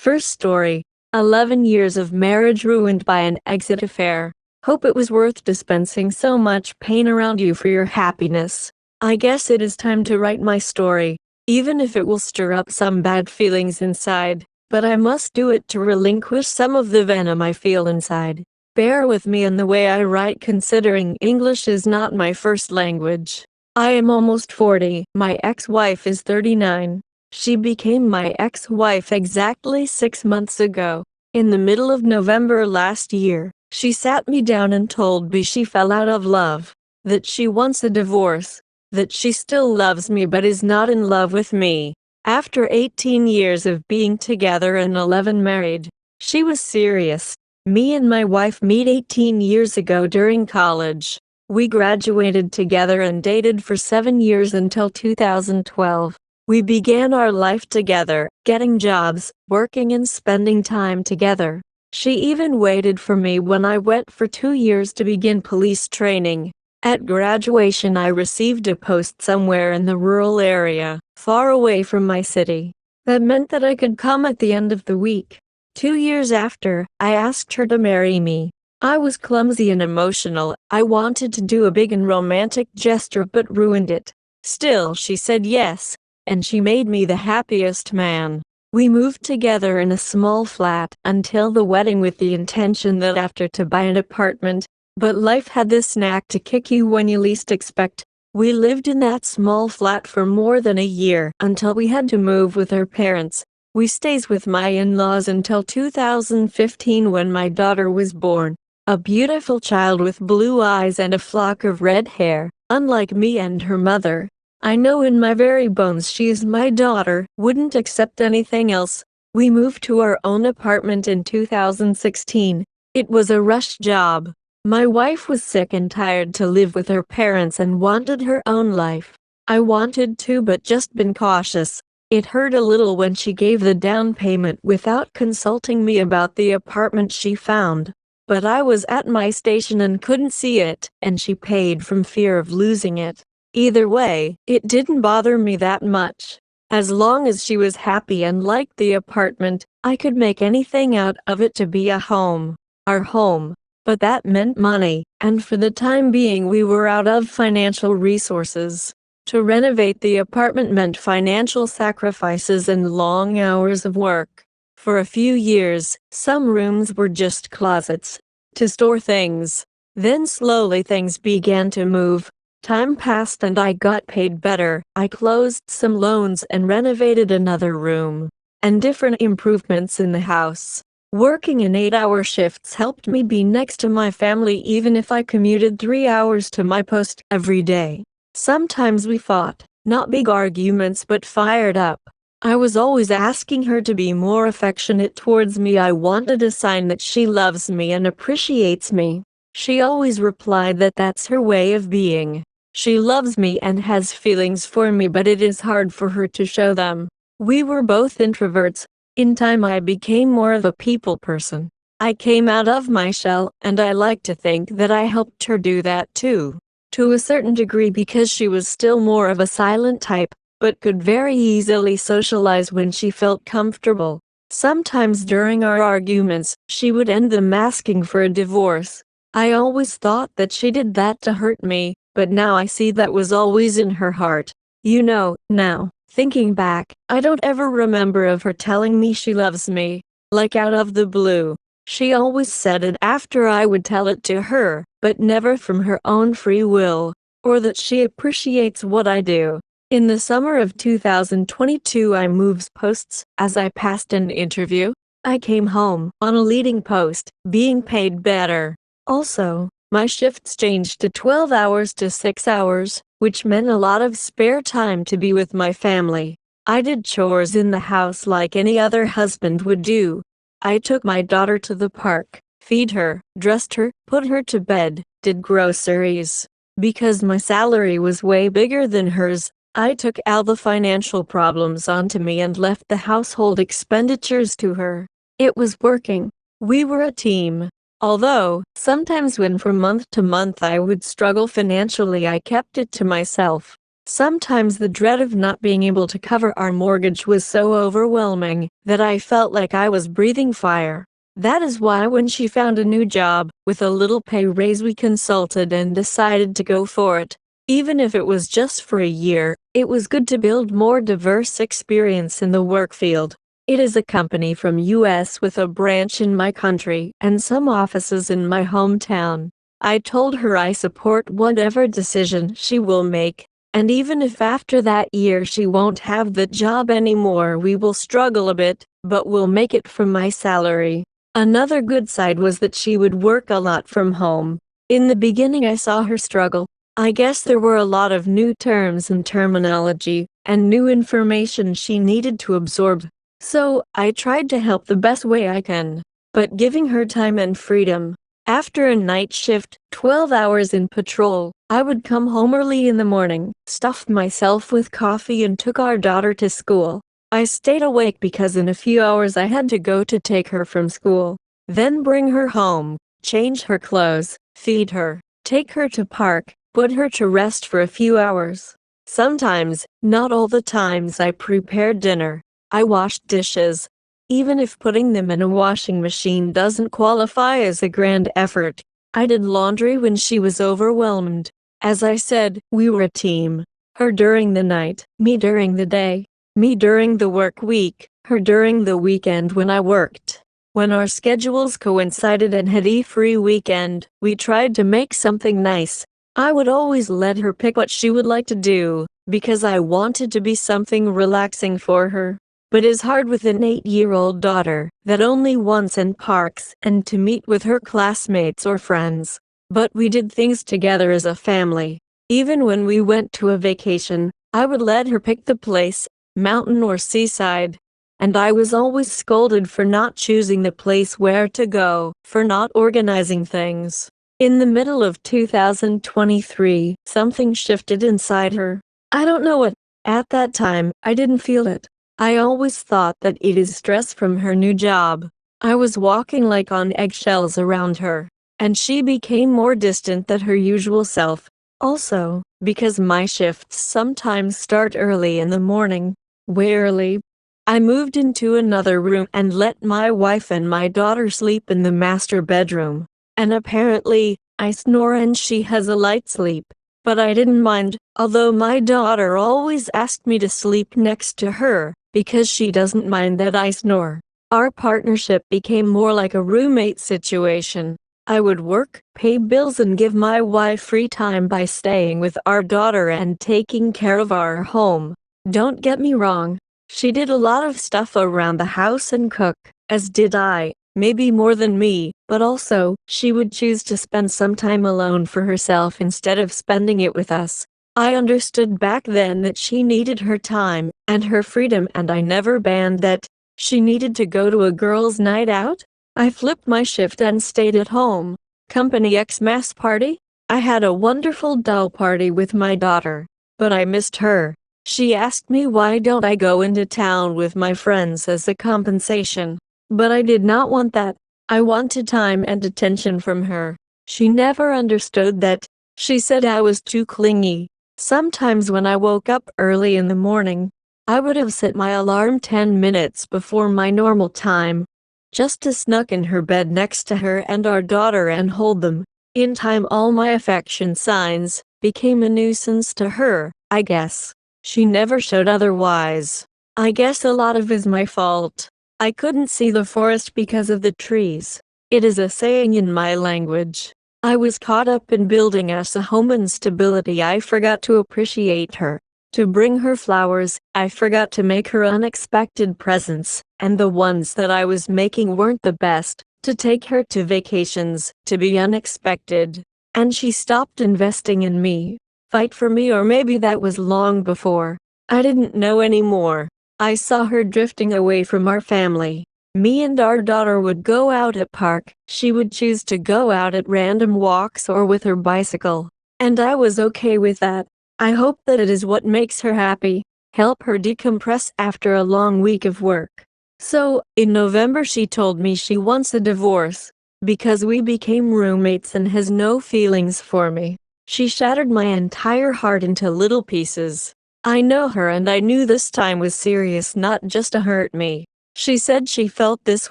First story. 11 years of marriage ruined by an exit affair. Hope it was worth dispensing so much pain around you for your happiness. I guess it is time to write my story, even if it will stir up some bad feelings inside, but I must do it to relinquish some of the venom I feel inside. Bear with me in the way I write, considering English is not my first language. I am almost 40, my ex-wife is 39. She became my ex-wife exactly 6 months ago. In the middle of November last year, she sat me down and told me she fell out of love, that she wants a divorce, that she still loves me but is not in love with me. After 18 years of being together and 11 married, she was serious. Me and my wife met 18 years ago during college. We graduated together and dated for 7 years until 2012. We began our life together, getting jobs, working and spending time together. She even waited for me when I went for 2 years to begin police training. At graduation I received a post somewhere in the rural area, far away from my city. That meant that I could come at the end of the week. 2 years after, I asked her to marry me. I was clumsy and emotional. I wanted to do a big and romantic gesture but ruined it. Still, she said yes, and she made me the happiest man. We moved together in a small flat until the wedding with the intention that after to buy an apartment, but life had this knack to kick you when you least expect. We lived in that small flat for more than a year until we had to move with her parents. We stayed with my in-laws until 2015 when my daughter was born. A beautiful child with blue eyes and a flock of red hair, unlike me and her mother. I know in my very bones she is my daughter, wouldn't accept anything else. We moved to our own apartment in 2016. It was a rush job. My wife was sick and tired to live with her parents and wanted her own life. I wanted to but just been cautious. It hurt a little when she gave the down payment without consulting me about the apartment she found. But I was at my station and couldn't see it, and she paid from fear of losing it. Either way, it didn't bother me that much. As long as she was happy and liked the apartment, I could make anything out of it to be a home. Our home. But that meant money, and for the time being we were out of financial resources. To renovate the apartment meant financial sacrifices and long hours of work. For a few years, some rooms were just closets to store things. Then slowly things began to move. Time passed and I got paid better. I closed some loans and renovated another room, and different improvements in the house. Working in 8-hour shifts helped me be next to my family even if I commuted 3 hours to my post every day. Sometimes we fought, not big arguments but fired up. I was always asking her to be more affectionate towards me. I wanted a sign that she loves me and appreciates me. She always replied that that's her way of being. She loves me and has feelings for me, but it is hard for her to show them. We were both introverts. In time I became more of a people person. I came out of my shell, and I like to think that I helped her do that too. To a certain degree, because she was still more of a silent type, but could very easily socialize when she felt comfortable. Sometimes during our arguments, she would end them asking for a divorce. I always thought that she did that to hurt me, but now I see that was always in her heart. Now, thinking back, I don't ever remember of her telling me she loves me, like out of the blue. She always said it after I would tell it to her, but never from her own free will, or that she appreciates what I do. In the summer of 2022 I moved posts. As I passed an interview, I came home on a leading post, being paid better. Also, my shifts changed to 12 hours to 6 hours, which meant a lot of spare time to be with my family. I did chores in the house like any other husband would do. I took my daughter to the park, feed her, dressed her, put her to bed, did groceries. Because my salary was way bigger than hers, I took all the financial problems onto me and left the household expenditures to her. It was working. We were a team. Although, sometimes when from month to month I would struggle financially, I kept it to myself. Sometimes the dread of not being able to cover our mortgage was so overwhelming that I felt like I was breathing fire. That is why when she found a new job, with a little pay raise, we consulted and decided to go for it. Even if it was just for a year, it was good to build more diverse experience in the work field. It is a company from US with a branch in my country and some offices in my hometown. I told her I support whatever decision she will make, and even if after that year she won't have the job anymore, we will struggle a bit, but we'll make it from my salary. Another good side was that she would work a lot from home. In the beginning I saw her struggle. I guess there were a lot of new terms and terminology, and new information she needed to absorb. So, I tried to help the best way I can, but giving her time and freedom. After a night shift, 12 hours in patrol, I would come home early in the morning, stuffed myself with coffee and took our daughter to school. I stayed awake because in a few hours I had to go to take her from school, then bring her home, change her clothes, feed her, take her to park, put her to rest for a few hours. Sometimes, not all the times, I prepared dinner. I washed dishes. Even if putting them in a washing machine doesn't qualify as a grand effort, I did laundry when she was overwhelmed. As I said, we were a team. Her during the night, me during the day, me during the work week, her during the weekend when I worked. When our schedules coincided and had a free weekend, we tried to make something nice. I would always let her pick what she would like to do, because I wanted to be something relaxing for her. But it's hard with an 8-year-old daughter that only wants in parks and to meet with her classmates or friends. But we did things together as a family. Even when we went to a vacation, I would let her pick the place, mountain or seaside. And I was always scolded for not choosing the place where to go, for not organizing things. In the middle of 2023, something shifted inside her. I don't know what. At that time, I didn't feel it. I always thought that it is stress from her new job. I was walking like on eggshells around her, and she became more distant than her usual self. Also, because my shifts sometimes start early in the morning. Way early. I moved into another room and let my wife and my daughter sleep in the master bedroom. And apparently, I snore and she has a light sleep. But I didn't mind, although my daughter always asked me to sleep next to her, because she doesn't mind that I snore. Our partnership became more like a roommate situation. I would work, pay bills and give my wife free time by staying with our daughter and taking care of our home. Don't get me wrong, she did a lot of stuff around the house and cook, as did I. Maybe more than me, but also, she would choose to spend some time alone for herself instead of spending it with us. I understood back then that she needed her time and her freedom, and I never banned that. She needed to go to a girls' night out. I flipped my shift and stayed at home. Company Xmas party? I had a wonderful doll party with my daughter, but I missed her. She asked me why don't I go into town with my friends as a compensation. But I did not want that. I wanted time and attention from her. She never understood that. She said I was too clingy. Sometimes when I woke up early in the morning, I would have set my alarm 10 minutes before my normal time, just to snuck in her bed next to her and our daughter and hold them. In time all my affection signs became a nuisance to her, I guess. She never showed otherwise. I guess a lot of it is my fault. I couldn't see the forest because of the trees. It is a saying in my language. I was caught up in building us a home and stability. I forgot to appreciate her. To bring her flowers, I forgot to make her unexpected presents, and the ones that I was making weren't the best. To take her to vacations, to be unexpected. And she stopped investing in me. Fight for me, or maybe that was long before. I didn't know anymore. I saw her drifting away from our family. Me and our daughter would go out at park. She would choose to go out at random walks or with her bicycle. And I was okay with that. I hope that it is what makes her happy. Help her decompress after a long week of work. So, in November she told me she wants a divorce, because we became roommates and has no feelings for me. She shattered my entire heart into little pieces. I know her and I knew this time was serious, not just to hurt me. She said she felt this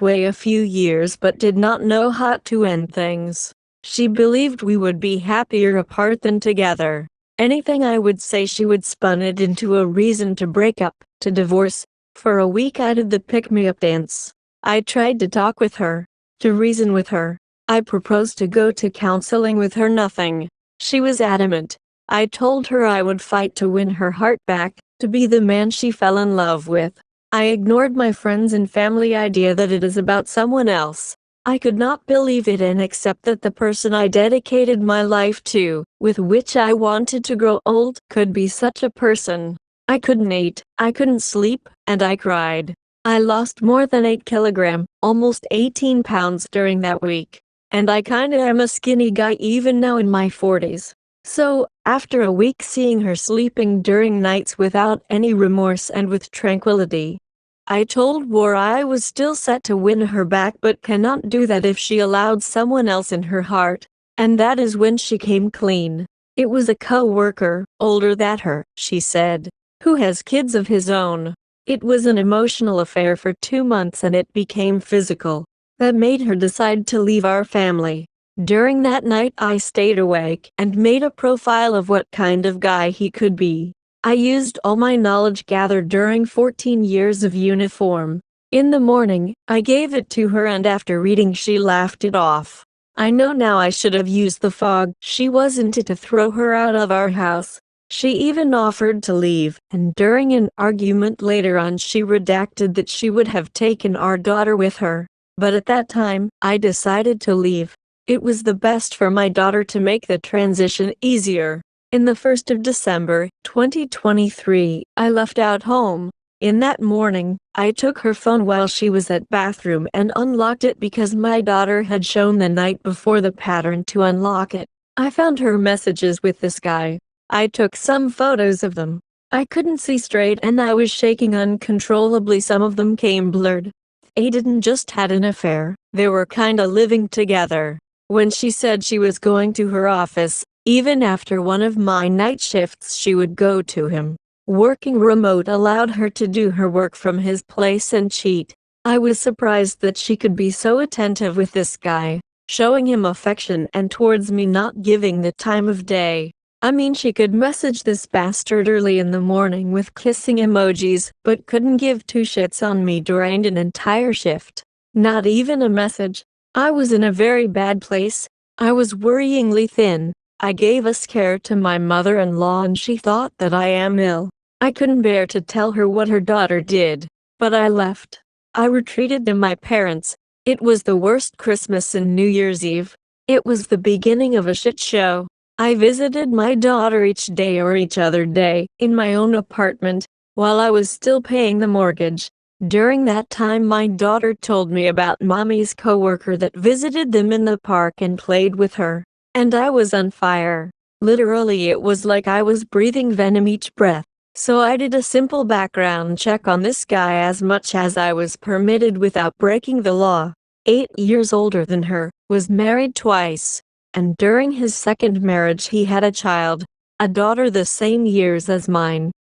way a few years but did not know how to end things. She believed we would be happier apart than together. Anything I would say she would spun it into a reason to break up, to divorce. For a week I did the pick-me-up dance. I tried to talk with her, to reason with her. I proposed to go to counseling with her, nothing. She was adamant. I told her I would fight to win her heart back, to be the man she fell in love with. I ignored my friends and family idea that it is about someone else. I could not believe it and accept that the person I dedicated my life to, with which I wanted to grow old, could be such a person. I couldn't eat, I couldn't sleep, and I cried. I lost more than 8 kilograms, almost 18 pounds during that week. And I kinda am a skinny guy even now in my 40s. So, after a week seeing her sleeping during nights without any remorse and with tranquility, I told War I was still set to win her back but cannot do that if she allowed someone else in her heart. And that is when she came clean. It was a co-worker, older than her, she said, who has kids of his own. It was an emotional affair for 2 months and it became physical. That made her decide to leave our family. During that night I stayed awake and made a profile of what kind of guy he could be. I used all my knowledge gathered during 14 years of uniform. In the morning, I gave it to her and after reading she laughed it off. I know now I should have used the fog. She wasn't it to throw her out of our house. She even offered to leave, and during an argument later on she redacted that she would have taken our daughter with her. But at that time, I decided to leave. It was the best for my daughter to make the transition easier. In the 1st of December, 2023, I left out home. In that morning, I took her phone while she was at bathroom and unlocked it because my daughter had shown the night before the pattern to unlock it. I found her messages with this guy. I took some photos of them. I couldn't see straight and I was shaking uncontrollably. Some of them came blurred. They didn't just had an affair, they were kinda living together. When she said she was going to her office, even after one of my night shifts she would go to him. Working remote allowed her to do her work from his place and cheat. I was surprised that she could be so attentive with this guy, showing him affection and towards me not giving the time of day. I mean she could message this bastard early in the morning with kissing emojis, but couldn't give two shits on me during an entire shift. Not even a message. I was in a very bad place. I was worryingly thin. I gave a scare to my mother-in-law and she thought that I am ill. I couldn't bear to tell her what her daughter did. But I left. I retreated to my parents. It was the worst Christmas and New Year's Eve. It was the beginning of a shit show. I visited my daughter each day or each other day, in my own apartment, while I was still paying the mortgage. During that time my daughter told me about mommy's coworker that visited them in the park and played with her. And I was on fire. Literally it was like I was breathing venom each breath. So I did a simple background check on this guy as much as I was permitted without breaking the law. 8 years older than her, was married twice. And during his second marriage he had a child, a daughter the same years as mine.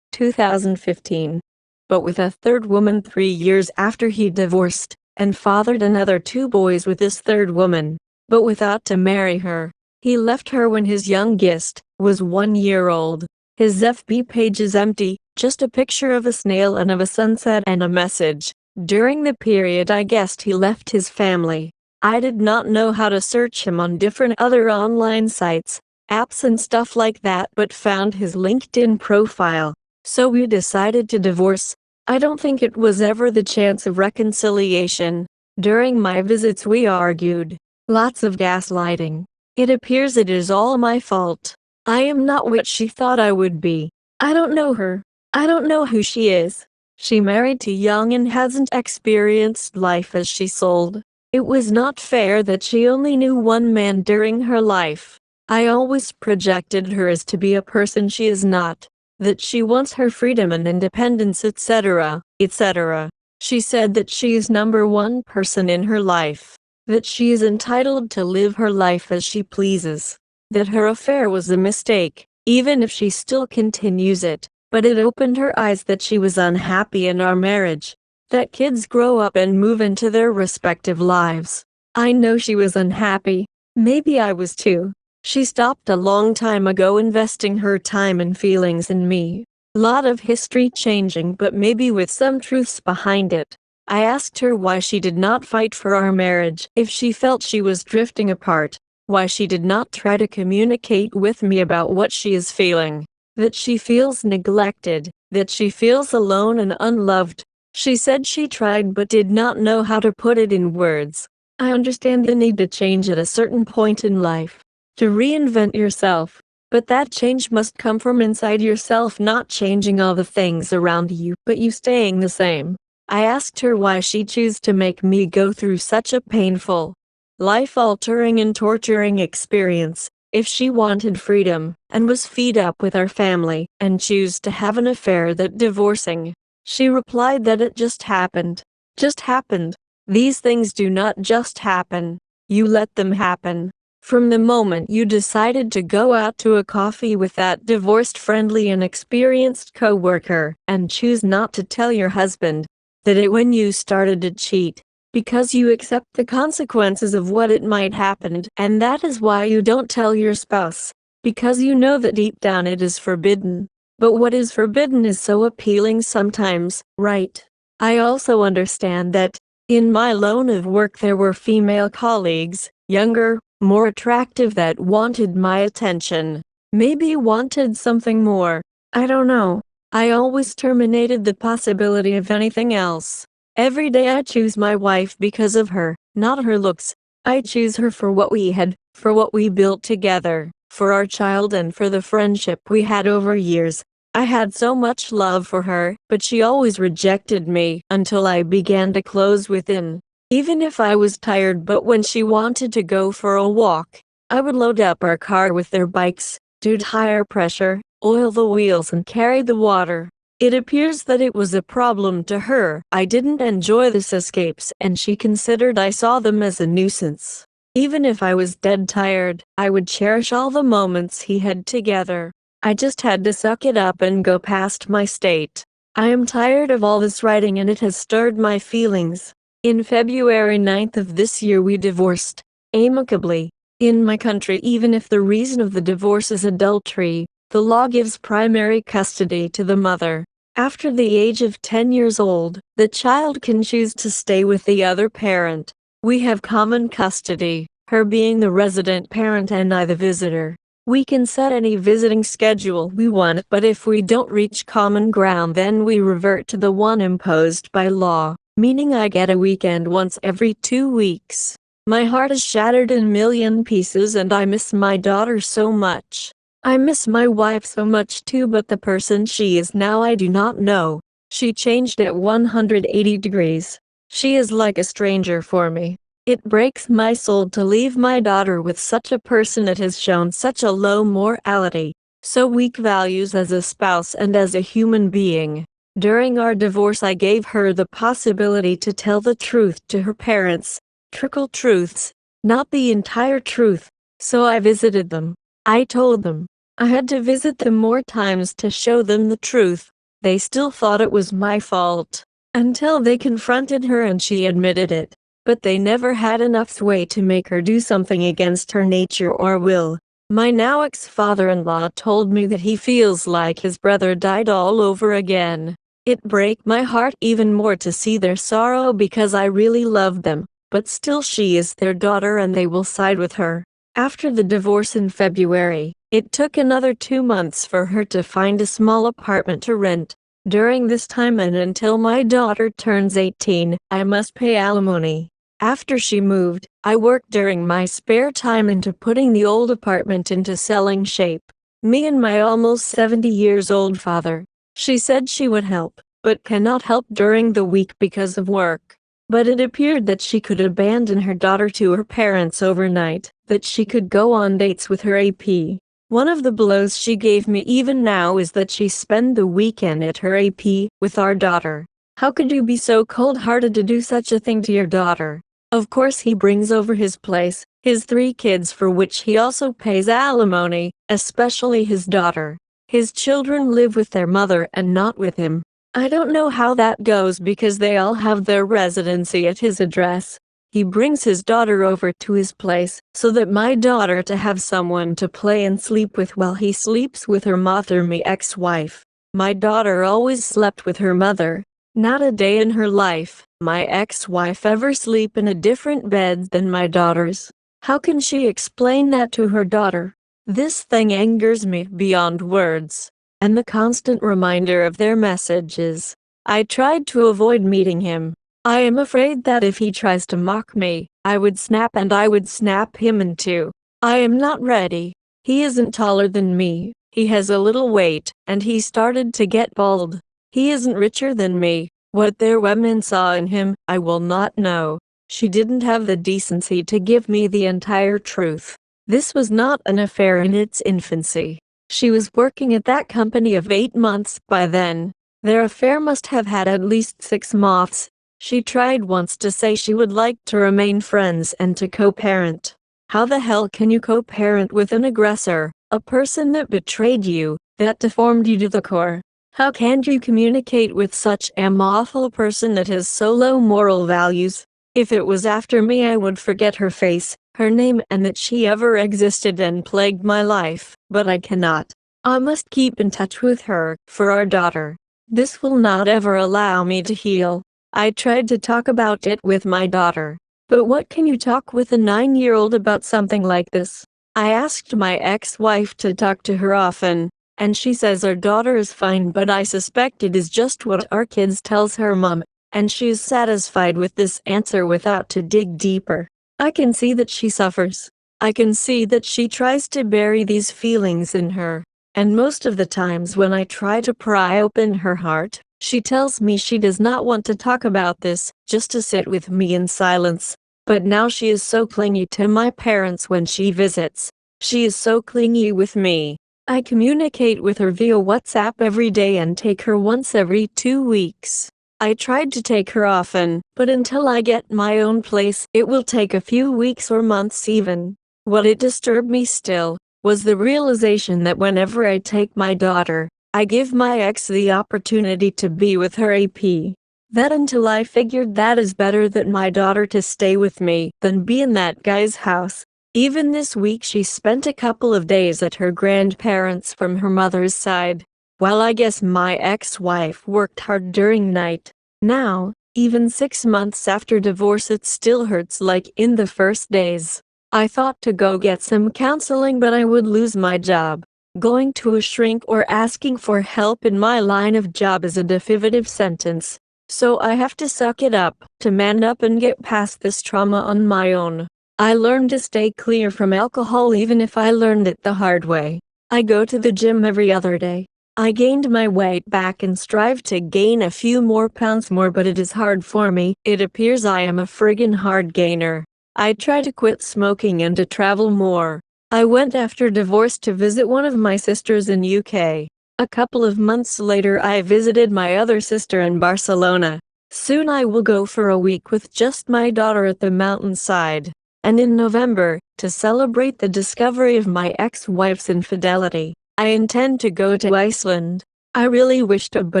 2015. But with a third woman 3 years after he divorced, and fathered another 2 boys with this third woman. But without to marry her. He left her when his youngest was 1 year old. His FB page is empty, just a picture of a snail and of a sunset and a message. During the period I guessed he left his family. I did not know how to search him on different other online sites, apps and stuff like that, but found his LinkedIn profile. So we decided to divorce. I don't think it was ever the chance of reconciliation. During my visits we argued. Lots of gaslighting. It appears it is all my fault. I am not what she thought I would be. I don't know her. I don't know who she is. She married too young and hasn't experienced life as she sold. It was not fair that she only knew one man during her life. I always projected her as to be a person she is not. That she wants her freedom and independence, etc., etc. She said that she is number one person in her life. That she is entitled to live her life as she pleases. that her affair was a mistake, even if she still continues it, but it opened her eyes that she was unhappy in our marriage, that kids grow up and move into their respective lives. I know she was unhappy. Maybe I was too. She stopped a long time ago investing her time and feelings in me. Lot of history changing, but maybe with some truths behind it. I asked her why she did not fight for our marriage, if she felt she was drifting apart, why she did not try to communicate with me about what she is feeling, that she feels neglected, that she feels alone and unloved. She said she tried but did not know how to put it in words. I understand the need to change at a certain point in life, to reinvent yourself, but that change must come from inside yourself, not changing all the things around you, but you staying the same. I asked her why she chose to make me go through such a painful, life-altering and torturing experience, if she wanted freedom, and was fed up with our family, and chose to have an affair that divorcing. She replied that it just happened. Just happened. These things do not just happen. You let them happen. From the moment you decided to go out to a coffee with that divorced friendly and experienced coworker, and choose not to tell your husband that it when you started to cheat, because you accept the consequences of what it might happen, and that is why you don't tell your spouse, because you know that deep down it is forbidden. But what is forbidden is so appealing sometimes, right? I also understand that, in my line of work there were female colleagues, younger, more attractive, that wanted my attention. Maybe wanted something more. I don't know. I always terminated the possibility of anything else. Every day I choose my wife because of her, not her looks. I choose her for what we had, for what we built together, for our child and for the friendship we had over years. I had so much love for her, but she always rejected me until I began to close within. Even if I was tired, but when she wanted to go for a walk, I would load up our car with their bikes, do tire pressure, oil the wheels and carry the water. It appears that it was a problem to her. I didn't enjoy these escapes and she considered I saw them as a nuisance. Even if I was dead tired, I would cherish all the moments he had together. I just had to suck it up and go past my state. I am tired of all this writing and it has stirred my feelings. In February 9th of this year we divorced, amicably. In my country, even if the reason of the divorce is adultery, the law gives primary custody to the mother. After the age of 10 years old, the child can choose to stay with the other parent. We have common custody, her being the resident parent and I the visitor. We can set any visiting schedule we want, but if we don't reach common ground then we revert to the one imposed by law, meaning I get a weekend once every 2 weeks. My heart is shattered in a million pieces and I miss my daughter so much. I miss my wife so much too, but the person she is now I do not know. She changed at 180 degrees. She is like a stranger for me. It breaks my soul to leave my daughter with such a person that has shown such a low morality, so weak values as a spouse and as a human being. During our divorce I gave her the possibility to tell the truth to her parents, trickle truths, not the entire truth, so I visited them. I told them. I had to visit them more times to show them the truth. They still thought it was my fault, until they confronted her and she admitted it. But they never had enough sway to make her do something against her nature or will. My now ex-father-in-law told me that he feels like his brother died all over again. It breaks my heart even more to see their sorrow because I really love them, but still she is their daughter and they will side with her. After the divorce in February, it took another 2 months for her to find a small apartment to rent. During this time and until my daughter turns 18, I must pay alimony. After she moved, I worked during my spare time into putting the old apartment into selling shape. Me and my almost 70 years old father. She said she would help, but cannot help during the week because of work. But it appeared that she could abandon her daughter to her parents overnight, that she could go on dates with her AP. One of the blows she gave me even now is that she spent the weekend at her AP with our daughter. How could you be so cold-hearted to do such a thing to your daughter? Of course he brings over his place, his 3 kids for which he also pays alimony, especially his daughter. His children live with their mother and not with him. I don't know how that goes because they all have their residency at his address. He brings his daughter over to his place so that my daughter to have someone to play and sleep with while he sleeps with her mother, me ex-wife. My daughter always slept with her mother. Not a day in her life, my ex-wife ever sleep in a different bed than my daughter's. How can she explain that to her daughter? This thing angers me beyond words. And the constant reminder of their messages. I tried to avoid meeting him. I am afraid that if he tries to mock me, I would snap and I would snap him in two. I am not ready. He isn't taller than me, he has a little weight, and he started to get bald. He isn't richer than me. What their women saw in him, I will not know. She didn't have the decency to give me the entire truth. This was not an affair in its infancy. She was working at that company of 8 months by then. Their affair must have had at least 6 months. She tried once to say she would like to remain friends and to co-parent. How the hell can you co-parent with an aggressor, a person that betrayed you, that deformed you to the core? How can you communicate with such an awful person that has so low moral values? If it was after me, I would forget her face, her name, and that she ever existed and plagued my life, but I cannot. I must keep in touch with her, for our daughter. This will not ever allow me to heal. I tried to talk about it with my daughter. But what can you talk with a 9-year-old about something like this? I asked my ex-wife to talk to her often, and she says our daughter is fine, but I suspect it is just what our kids tells her mom, and she is satisfied with this answer without to dig deeper. I can see that she suffers. I can see that she tries to bury these feelings in her. And most of the times when I try to pry open her heart, she tells me she does not want to talk about this, just to sit with me in silence. But now she is so clingy to my parents when she visits. She is so clingy with me. I communicate with her via WhatsApp every day and take her once every 2 weeks. I tried to take her often, but until I get my own place, it will take a few weeks or months even. What it disturbed me still was the realization that whenever I take my daughter, I give my ex the opportunity to be with her AP. That until I figured that is better that my daughter to stay with me than be in that guy's house. Even this week she spent a couple of days at her grandparents' from her mother's side. Well, I guess my ex-wife worked hard during night. Now, even 6 months after divorce, it still hurts like in the first days. I thought to go get some counseling, but I would lose my job. Going to a shrink or asking for help in my line of job is a definitive sentence. So I have to suck it up, to man up and get past this trauma on my own. I learned to stay clear from alcohol even if I learned it the hard way. I go to the gym every other day. I gained my weight back and strive to gain a few more pounds more, but it is hard for me. It appears I am a friggin' hard gainer. I try to quit smoking and to travel more. I went after divorce to visit one of my sisters in UK. A couple of months later I visited my other sister in Barcelona. Soon I will go for a week with just my daughter at the mountainside. And in November, to celebrate the discovery of my ex-wife's infidelity, I intend to go to Iceland. I really wish to buy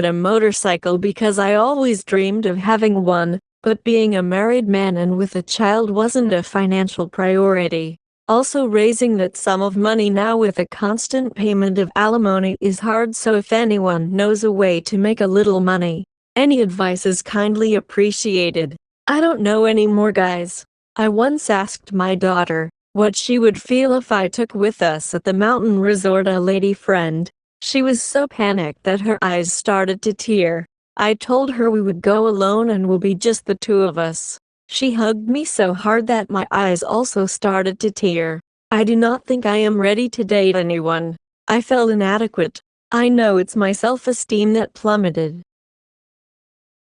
a motorcycle because I always dreamed of having one, but being a married man and with a child wasn't a financial priority. Also, raising that sum of money now with a constant payment of alimony is hard, so if anyone knows a way to make a little money, any advice is kindly appreciated. I don't know anymore, guys. I once asked my daughter what she would feel if I took with us at the mountain resort a lady friend. She was so panicked that her eyes started to tear. I told her we would go alone and will be just the two of us. She hugged me so hard that my eyes also started to tear. I do not think I am ready to date anyone. I felt inadequate. I know it's my self-esteem that plummeted.